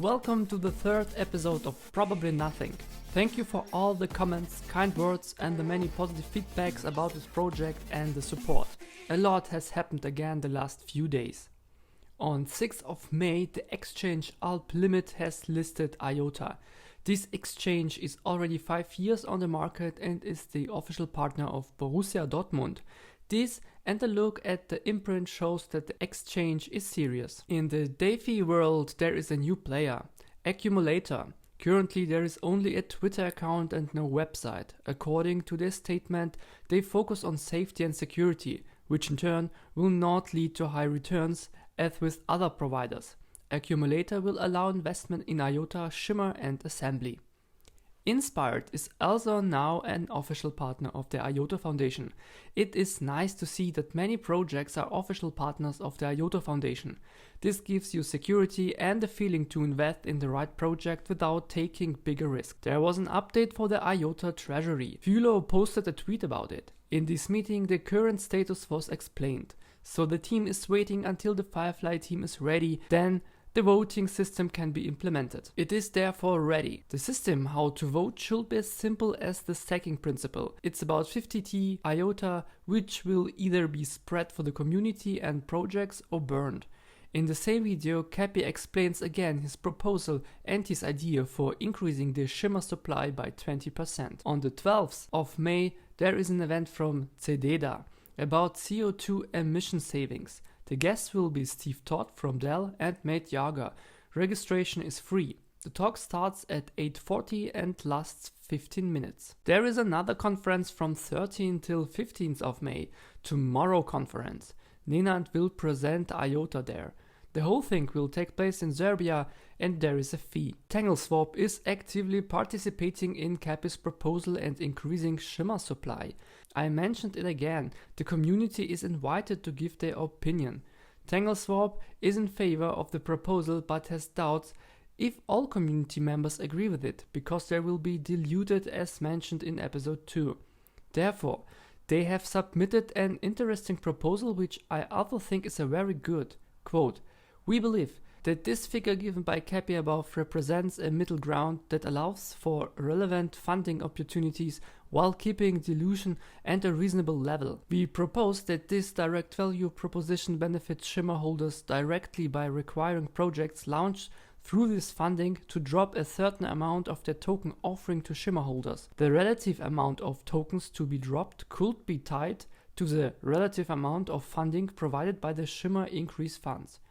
welcome to the third episode of Probably Nothing. Thank you for all the comments, kind words and the many positive feedbacks about this project and the support. A lot has happened again the last few days. On 6th of May, the exchange Alp Limit has listed IOTA. This exchange is already 5 years on the market and is the official partner of Borussia Dortmund. This and a look at the imprint shows that the exchange is serious. In the DeFi world there is a new player, Accumulator. Currently there is only a Twitter account and no website. According to their statement, they focus on safety and security, which in turn will not lead to high returns as with other providers. Accumulator will allow investment in IOTA, Shimmer and Assembly. Inspyred is also now an official partner of the IOTA Foundation. It is nice to see that many projects are official partners of the IOTA Foundation. This gives you security and the feeling to invest in the right project without taking bigger risks. There was an update for the IOTA Treasury. Fulo posted a tweet about it. In this meeting the current status was explained. So the team is waiting until the Firefly team is ready, then the voting system can be implemented. It is therefore ready. The system how to vote should be as simple as the stacking principle. It's about 50t IOTA, which will either be spread for the community and projects or burned. In the same video, Cappy explains again his proposal and his idea for increasing the Shimmer Supply by 20%. On the 12th of May, there is an event from Zededa about CO2 emission savings. The guests will be Steve Todd from Dell and Matt Yager. Registration is free. The talk starts at 8:40 and lasts 15 minutes. There is another conference from 13th till 15th of May, Tomorrow Conference. Nenad will present IOTA there. The whole thing will take place in Serbia and there is a fee. TangleSwap is actively participating in Cappy's proposal and increasing Shimmer Supply. I mentioned it again, the community is invited to give their opinion. TangleSwap is in favor of the proposal but has doubts if all community members agree with it, because they will be diluted as mentioned in episode 2. Therefore, they have submitted an interesting proposal which I also think is a very good quote. We believe that this figure given by Cappy above represents a middle ground that allows for relevant funding opportunities while keeping dilution at a reasonable level. We propose that this direct value proposition benefits Shimmer holders directly by requiring projects launched through this funding to drop a certain amount of their token offering to Shimmer holders. The relative amount of tokens to be dropped could be tied to the relative amount of funding provided by the Shimmer increase funds.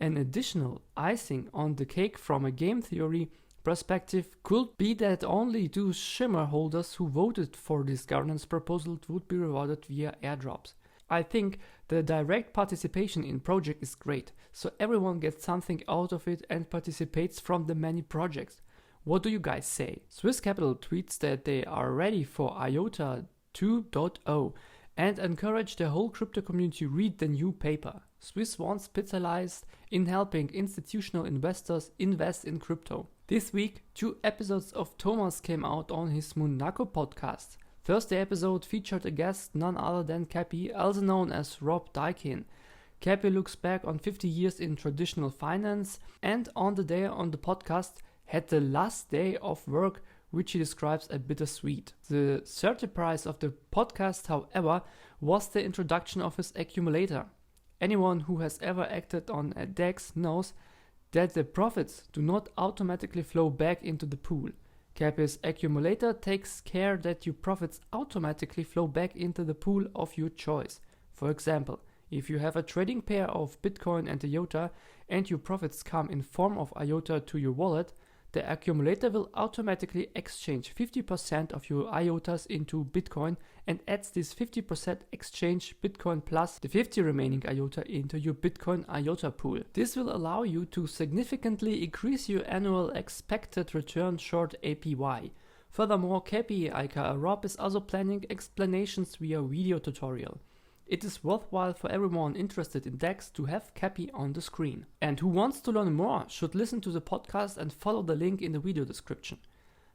An additional icing on the cake from a game theory perspective could be that only those Shimmer holders who voted for this governance proposal would be rewarded via airdrops. I think the direct participation in project is great, so everyone gets something out of it and participates from the many projects. What do you guys say? SwissOne Capital tweets that they are ready for IOTA 2.0 and encourage the whole crypto community to read the new paper. SwissOne specialized in helping institutional investors invest in crypto. This week, 2 episodes of Thomas came out on his Monaco Podcast. First episode featured a guest none other than Cappy, also known as Rob Dykin. Cappy looks back on 50 years in traditional finance and on the day on the podcast had the last day of work, which he describes as bittersweet. The surprise of the podcast, however, was the introduction of his accumulator. Anyone who has ever acted on a DEX knows that the profits do not automatically flow back into the pool. Cappy's accumulator takes care that your profits automatically flow back into the pool of your choice. For example, if you have a trading pair of Bitcoin and IOTA and your profits come in form of IOTA to your wallet, the accumulator will automatically exchange 50% of your IOTAs into Bitcoin and adds this 50% exchange Bitcoin plus the 50 remaining IOTA into your Bitcoin IOTA pool. This will allow you to significantly increase your annual expected return short APY. Furthermore, Cappy aka Rob is also planning explanations via video tutorial. It is worthwhile for everyone interested in DEX to have Cappy on the screen. And who wants to learn more should listen to the podcast and follow the link in the video description.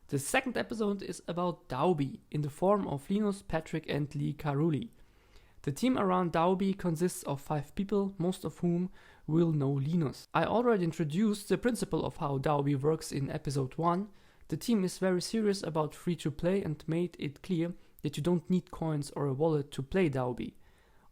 The second episode is about Daubi in the form of Linus, Patrick and Lee Caruli. The team around Daobi consists of 5 people, most of whom will know Linus. I already introduced the principle of how Daobi works in episode 1. The team is very serious about free-to-play and made it clear that you don't need coins or a wallet to play Daobi.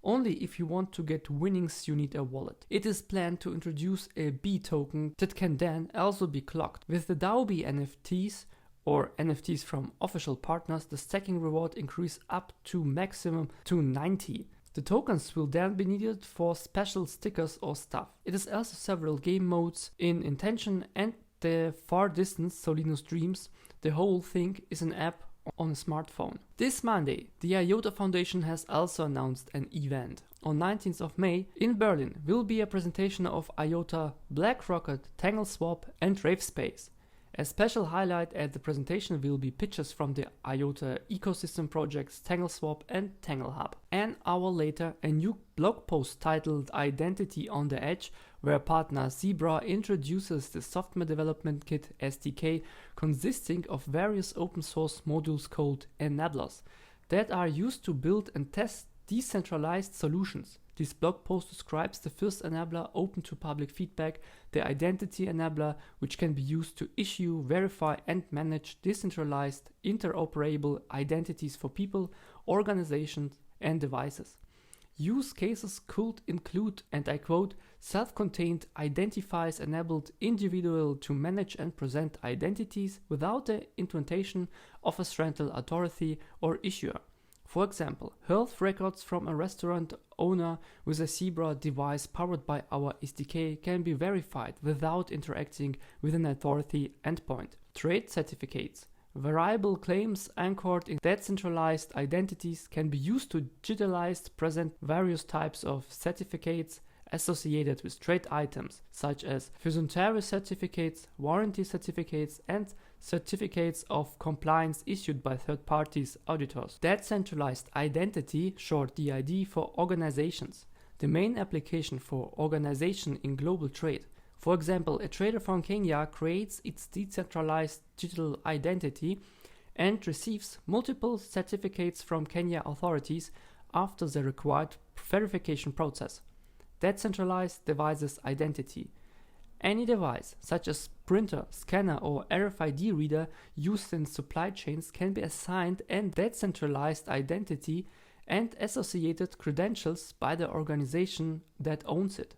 Only if you want to get winnings you need a wallet. It is planned to introduce a B token that can then also be clocked. With the Daobi NFTs or NFTs from official partners, the stacking reward increase up to maximum to 90. The tokens will then be needed for special stickers or stuff. It is also several game modes in intention and the far distance, so Linus dreams, the whole thing is an app on a smartphone. This Monday, the IOTA Foundation has also announced an event. On 19th of May, in Berlin, will be a presentation of IOTA, BlackRocket, TangleSwap and RaveSpace. A special highlight at the presentation will be pictures from the IOTA ecosystem projects TangleSwap and TangleHub. An hour later, a new blog post titled Identity on the Edge, where partner Zebra introduces the software development kit SDK consisting of various open source modules called enablers that are used to build and test decentralized solutions. This blog post describes the first enabler open to public feedback, the identity enabler, which can be used to issue, verify and manage decentralized interoperable identities for people, organizations and devices. Use cases could include, and I quote, self-contained identifiers enabled individual to manage and present identities without the instrumentation of a central authority or issuer. For example, health records from a restaurant owner with a Zebra device powered by our SDK can be verified without interacting with an authority endpoint. Trade certificates. Variable claims anchored in decentralized identities can be used to digitalize present various types of certificates associated with trade items, such as voluntary certificates, warranty certificates, and certificates of compliance issued by third parties auditors. Decentralized identity, short DID, for organizations. The main application for organization in global trade. For example, a trader from Kenya creates its decentralized digital identity and receives multiple certificates from Kenya authorities after the required verification process. Decentralized devices identity. Any device, such as printer, scanner or RFID reader used in supply chains can be assigned a decentralized identity and associated credentials by the organization that owns it.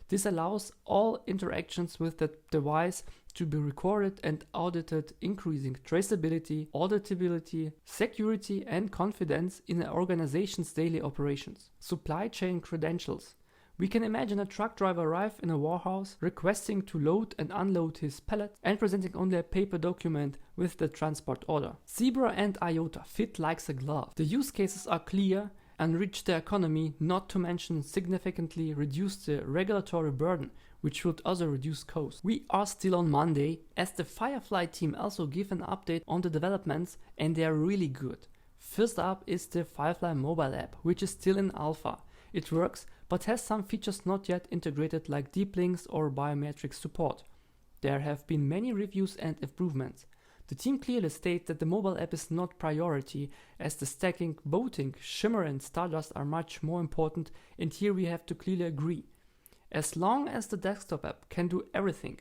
This allows all interactions with the device to be recorded and audited, increasing traceability, auditability, security and confidence in an organization's daily operations. Supply chain credentials. We can imagine a truck driver arrive in a warehouse, requesting to load and unload his pallet and presenting only a paper document with the transport order. Zebra and IOTA fit like a glove. The use cases are clear, enrich the economy, not to mention significantly reduce the regulatory burden, which would also reduce costs. We are still on Monday, as the Firefly team also give an update on the developments, and they are really good. First up is the Firefly mobile app, which is still in alpha. It works, but has some features not yet integrated like deep links or biometric support. There have been many reviews and improvements. The team clearly states that the mobile app is not priority, as the stacking, voting, Shimmer and Stardust are much more important, and here we have to clearly agree. As long as the desktop app can do everything,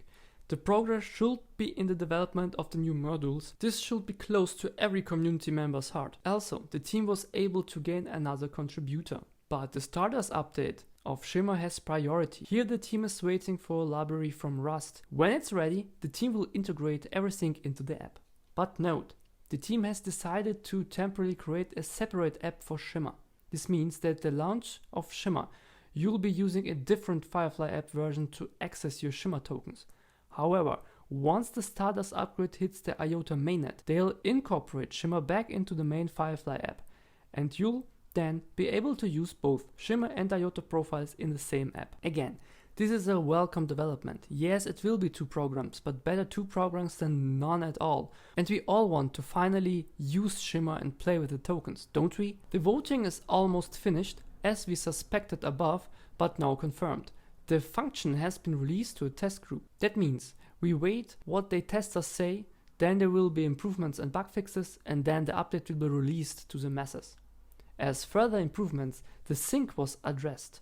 the progress should be in the development of the new modules. This should be close to every community member's heart. Also, the team was able to gain another contributor. But the Stardust update of Shimmer has priority. Here the team is waiting for a library from Rust. When it's ready, the team will integrate everything into the app. But note, the team has decided to temporarily create a separate app for Shimmer. This means that at the launch of Shimmer, you'll be using a different Firefly app version to access your Shimmer tokens. However, once the Stardust upgrade hits the IOTA mainnet, they'll incorporate Shimmer back into the main Firefly app, and you'll then be able to use both Shimmer and IOTA profiles in the same app. Again, this is a welcome development. Yes, it will be 2 programs, but better 2 programs than none at all. And we all want to finally use Shimmer and play with the tokens, don't we? The voting is almost finished, as we suspected above, but now confirmed. The function has been released to a test group. That means we wait what the testers say, then there will be improvements and bug fixes, and then the update will be released to the masses. As further improvements, the sync was addressed.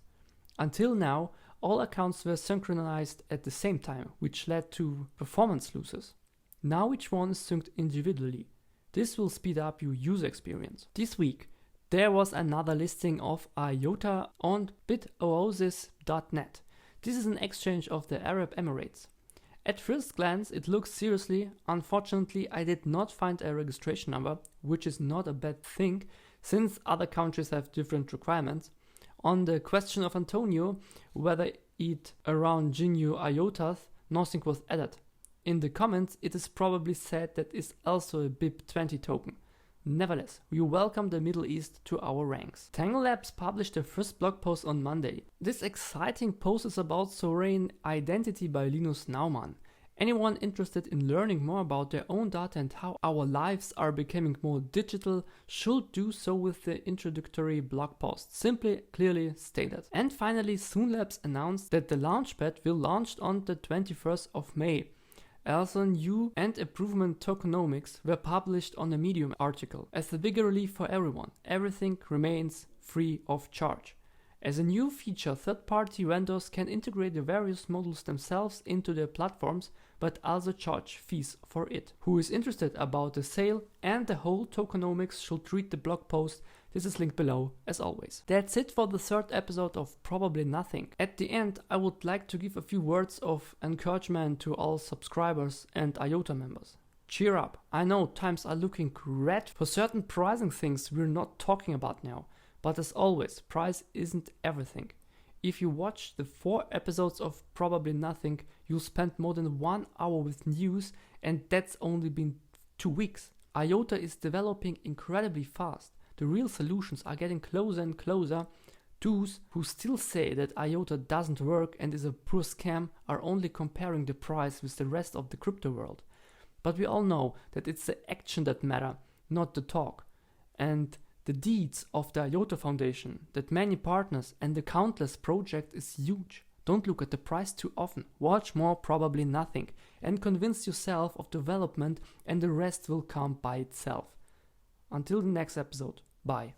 Until now, all accounts were synchronized at the same time, which led to performance losses. Now each one is synced individually. This will speed up your user experience. This week, there was another listing of IOTA on bitoasis.net. This is an exchange of the Arab Emirates. At first glance, it looks seriously. Unfortunately, I did not find a registration number, which is not a bad thing, since other countries have different requirements. On the question of Antonio, whether it around GNU IOTAs, nothing was added. In the comments, it is probably said that is also a BIP20 token. Nevertheless, we welcome the Middle East to our ranks. TangleLabs published their first blog post on Monday. This exciting post is about sovereign identity by Linus Naumann. Anyone interested in learning more about their own data and how our lives are becoming more digital should do so with the introductory blog post, simply clearly stated. And finally, SoonLabs announced that the Launchpad will launch on the 21st of May. Also, new and improvement tokenomics were published on a Medium article. As a bigger relief for everyone, everything remains free of charge. As a new feature, third-party vendors can integrate the various modules themselves into their platforms, but also charge fees for it. Who is interested about the sale and the whole tokenomics should read the blog post. This is linked below, as always. That's it for the third episode of Probably Nothing. At the end, I would like to give a few words of encouragement to all subscribers and IOTA members. Cheer up. I know times are looking red for certain pricing things we're not talking about now. But as always, price isn't everything. If you watch the 4 episodes of Probably Nothing, you'll spend more than 1 hour with news, and that's only been 2 weeks. IOTA is developing incredibly fast. The real solutions are getting closer and closer. Those who still say that IOTA doesn't work and is a poor scam are only comparing the price with the rest of the crypto world. But we all know that it's the action that matter, not the talk. And the deeds of the IOTA Foundation, that many partners and the countless projects is huge. Don't look at the price too often. Watch more Probably Nothing and convince yourself of development, and the rest will come by itself. Until the next episode, bye.